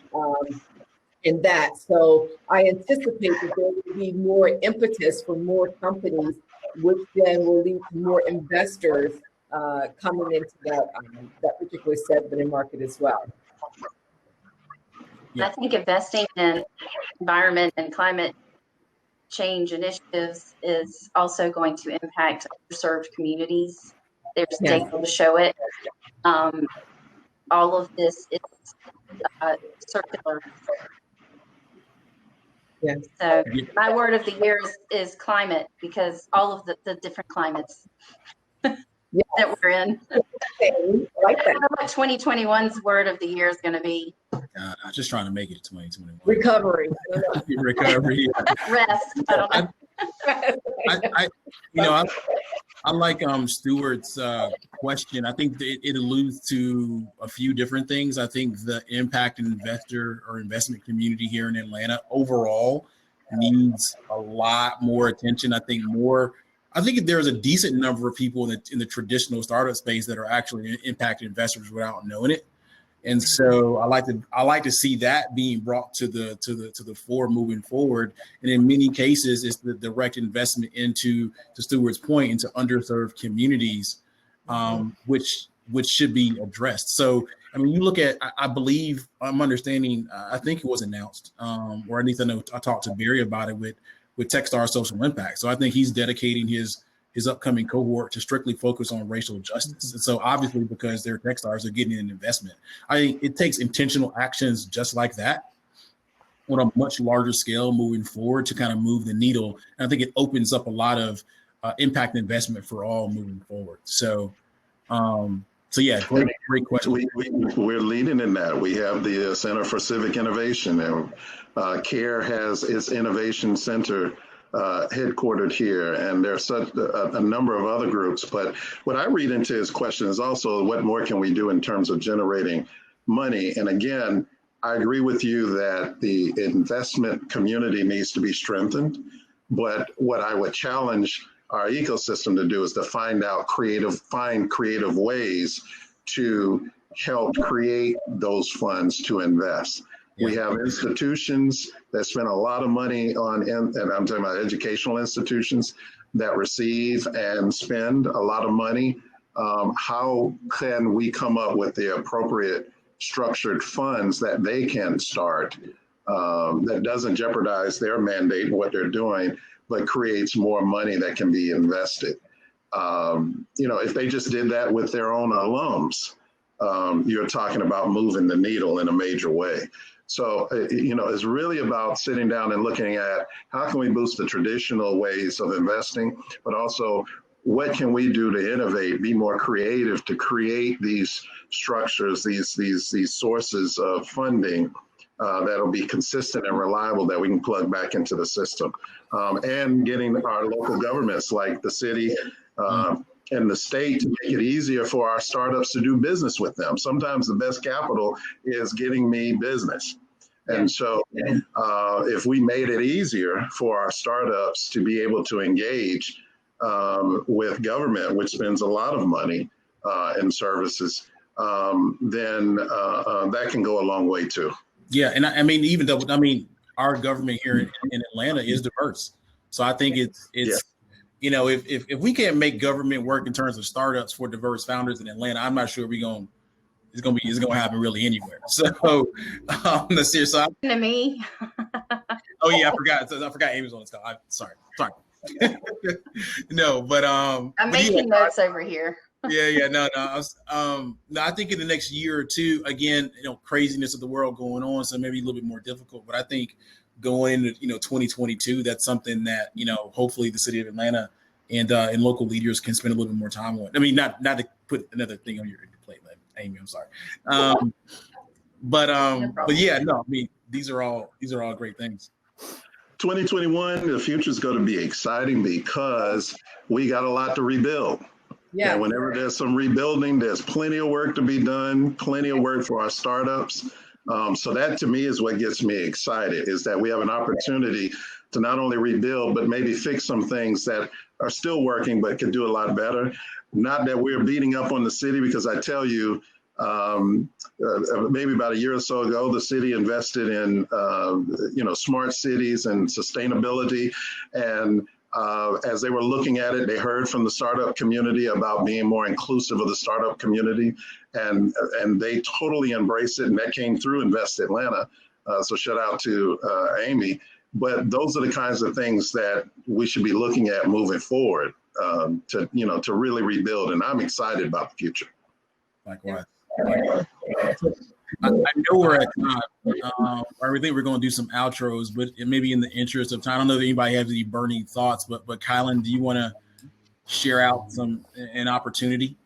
in that. So I anticipate that there will be more impetus for more companies, which then will lead to more investors coming into that particular segment and market as well. I think investing in environment and climate change initiatives is also going to impact underserved communities. There's data to show it. All of this is circular. Yeah. So my word of the year is climate, because all of the different climates that we're in. I like that. I don't know what 2021's word of the year is going to be. I'm just trying to make it to 2021. Recovery. Recovery. Rest. I don't know. I like Stuart's question. I think it alludes to a few different things. I think the impact investor or investment community here in Atlanta overall needs a lot more attention. I think there's a decent number of people in the traditional startup space that are actually impact investors without knowing it. And so I like to see that being brought to the fore moving forward. And in many cases, it's the direct investment into, to Stuart's point, into underserved communities, which should be addressed. So, I mean, you look at, I believe, I'm understanding, I think it was announced, or at least I know I talked to Barry about it with Techstar Social Impact. So I think he's dedicating his upcoming cohort to strictly focus on racial justice. And so obviously, because they're Techstars, they're getting an investment. I think it takes intentional actions just like that on a much larger scale moving forward to kind of move the needle. And I think it opens up a lot of impact investment for all moving forward. So, yeah, great question. We're leading in that. We have the Center for Civic Innovation, and CARE has its innovation center headquartered here, and there's such a number of other groups. But what I read into his question is also, what more can we do in terms of generating money? And again, I agree with you that the investment community needs to be strengthened. But what I would challenge our ecosystem to do is to find creative ways to help create those funds to invest. We have institutions that spend a lot of money on, and I'm talking about educational institutions that receive and spend a lot of money. How can we come up with the appropriate structured funds that they can start that doesn't jeopardize their mandate and what they're doing, but creates more money that can be invested. If they just did that with their own alums, you're talking about moving the needle in a major way. So, it's really about sitting down and looking at how can we boost the traditional ways of investing, but also what can we do to innovate, be more creative to create these structures, these sources of funding that'll be consistent and reliable that we can plug back into the system. And getting our local governments like the city and the state to make it easier for our startups to do business with them. Sometimes the best capital is getting me business. And so if we made it easier for our startups to be able to engage with government, which spends a lot of money in services, then that can go a long way too. Yeah, and I mean, even though our government here in Atlanta is diverse, so I think it's if we can't make government work in terms of startups for diverse founders in Atlanta, I'm not sure it's gonna happen really anywhere. So the serious side. To me. Oh yeah, I forgot Amy's on this call. Sorry. No, but I'm but making notes over here. No. I think in the next year or two, again, craziness of the world going on, so maybe a little bit more difficult. But I think going into 2022, that's something that hopefully the city of Atlanta and local leaders can spend a little bit more time on. I mean, not to put another thing on your plate, Amy. I'm sorry. But yeah, no. I mean, these are all great things. 2021, the future is going to be exciting because we got a lot to rebuild. Yeah. And whenever there's some rebuilding, there's plenty of work to be done, plenty of work for our startups. So that to me is what gets me excited, is that we have an opportunity to not only rebuild, but maybe fix some things that are still working, but can do a lot better. Not that we're beating up on the city, because I tell you, maybe about a year or so ago, the city invested in, smart cities and sustainability. And as they were looking at it, they heard from the startup community about being more inclusive of the startup community, and they totally embraced it. And that came through Invest Atlanta. So shout out to Amy. But those are the kinds of things that we should be looking at moving forward to really rebuild. And I'm excited about the future. Likewise. I know we're at time. I think we're going to do some outros, but maybe in the interest of time, I don't know if anybody has any burning thoughts, but Kylan, do you want to share out an opportunity?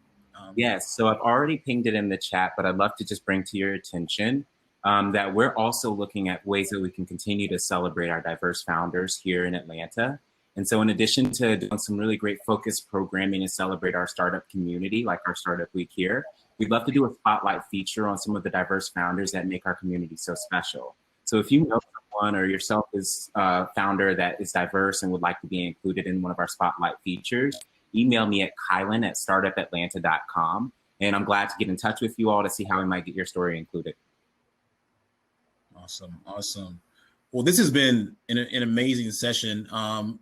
Yes. So I've already pinged it in the chat, but I'd love to just bring to your attention that we're also looking at ways that we can continue to celebrate our diverse founders here in Atlanta. And so in addition to doing some really great focused programming to celebrate our startup community, like our Startup Week here, we'd love to do a spotlight feature on some of the diverse founders that make our community so special. So if you know someone or yourself is a founder that is diverse and would like to be included in one of our spotlight features, email me at kylan@startupatlanta.com. And I'm glad to get in touch with you all to see how we might get your story included. Awesome. Well, this has been an amazing session.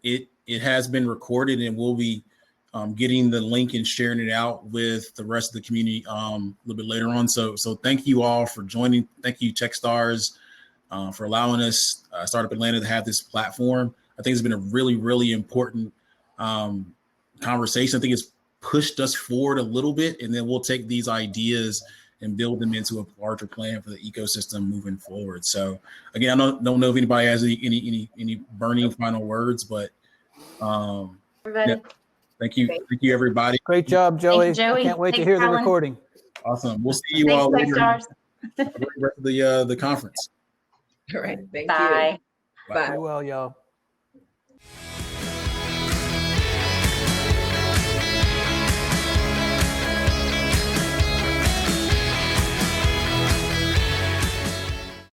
It has been recorded, and we'll be getting the link and sharing it out with the rest of the community a little bit later on. So thank you all for joining. Thank you, Techstars, for allowing us, Startup Atlanta, to have this platform. I think it's been a really, really important conversation. I think it's pushed us forward a little bit, and then we'll take these ideas and build them into a larger plan for the ecosystem moving forward. So again, I don't know if anybody has any burning final words, but Everybody. Yeah. Thank you, everybody. Great job, Joey. Thank you, Joey. I can't wait to Thanks, hear the Kylan. recording. Awesome. We'll see you Thanks, all later. Techstars. Have a great rest of the conference. All right. Thank Bye. you. Bye. Be well, y'all.